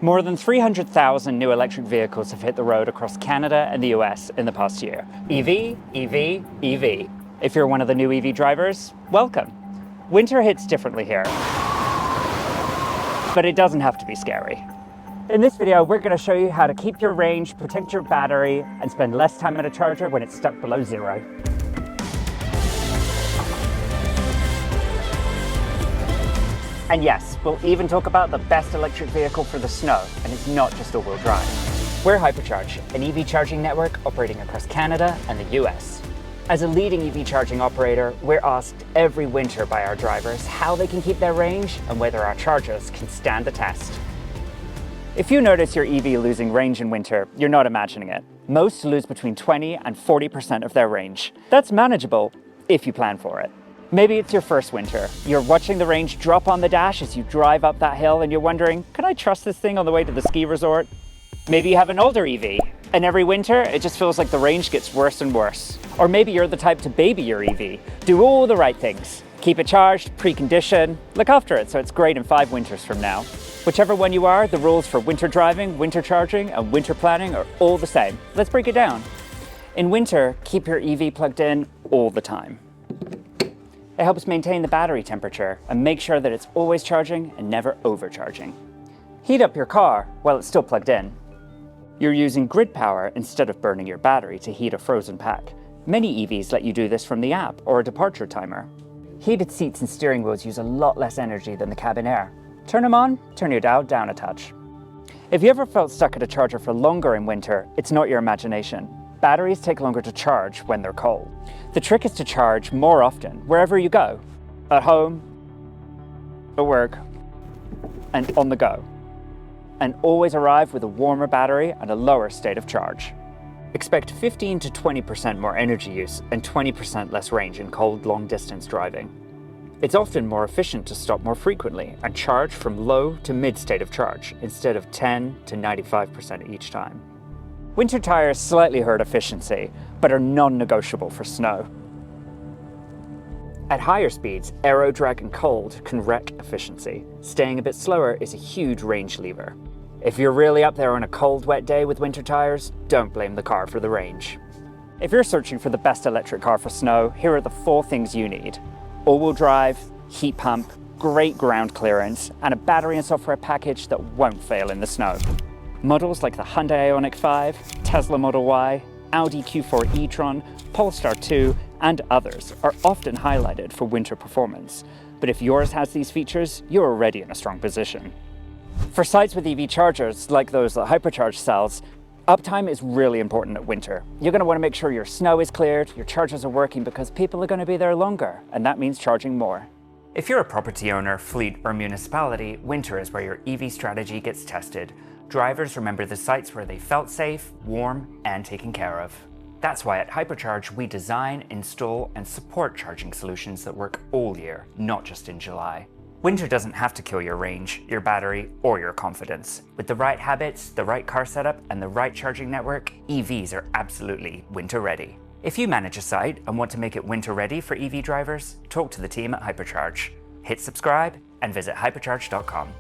More than 300,000 new electric vehicles have hit the road across Canada and the US in the past year. EV, EV, EV. If you're one of the new EV drivers, welcome. Winter hits differently here, but it doesn't have to be scary. In this video, we're going to show you how to keep your range, protect your battery, and spend less time at a charger when it's stuck below zero. And yes, we'll even talk about the best electric vehicle for the snow, and it's not just all-wheel drive. We're Hypercharge, an EV charging network operating across Canada and the US. As a leading EV charging operator, we're asked every winter by our drivers how they can keep their range and whether our chargers can stand the test. If you notice your EV losing range in winter, you're not imagining it. Most lose between 20 and 40% of their range. That's manageable if you plan for it. Maybe it's your first winter. You're watching the range drop on the dash as you drive up that hill and you're wondering, can I trust this thing on the way to the ski resort? Maybe you have an older EV, and every winter it just feels like the range gets worse and worse. Or maybe you're the type to baby your EV. Do all the right things. Keep it charged, pre-condition, look after it so it's great in 5 winters from now. Whichever one you are, the rules for winter driving, winter charging, and winter planning are all the same. Let's break it down. In winter, keep your EV plugged in all the time. It helps maintain the battery temperature and make sure that it's always charging and never overcharging. Heat up your car while it's still plugged in. You're using grid power instead of burning your battery to heat a frozen pack. Many EVs let you do this from the app or a departure timer. Heated seats and steering wheels use a lot less energy than the cabin air. Turn them on, turn your dial down a touch. If you ever felt stuck at a charger for longer in winter, it's not your imagination. Batteries take longer to charge when they're cold. The trick is to charge more often, wherever you go. At home, at work, and on the go. And always arrive with a warmer battery and a lower state of charge. Expect 15 to 20% more energy use and 20% less range in cold, long-distance driving. It's often more efficient to stop more frequently and charge from low to mid state of charge instead of 10 to 95% each time. Winter tires slightly hurt efficiency, but are non-negotiable for snow. At higher speeds, aero drag and cold can wreck efficiency. Staying a bit slower is a huge range lever. If you're really up there on a cold, wet day with winter tires, don't blame the car for the range. If you're searching for the best electric car for snow, here are the 4 things you need. All-wheel drive, heat pump, great ground clearance, and a battery and software package that won't fail in the snow. Models like the Hyundai Ioniq 5, Tesla Model Y, Audi Q4 e-tron, Polestar 2, and others are often highlighted for winter performance. But if yours has these features, you're already in a strong position. For sites with EV chargers, like those that Hypercharge sells, uptime is really important at winter. You're going to want to make sure your snow is cleared, your chargers are working because people are going to be there longer, and that means charging more. If you're a property owner, fleet, or municipality, winter is where your EV strategy gets tested. Drivers remember the sites where they felt safe, warm, and taken care of. That's why at Hypercharge, we design, install, and support charging solutions that work all year, not just in July. Winter doesn't have to kill your range, your battery, or your confidence. With the right habits, the right car setup, and the right charging network, EVs are absolutely winter ready. If you manage a site and want to make it winter ready for EV drivers, talk to the team at Hypercharge. Hit subscribe and visit hypercharge.com.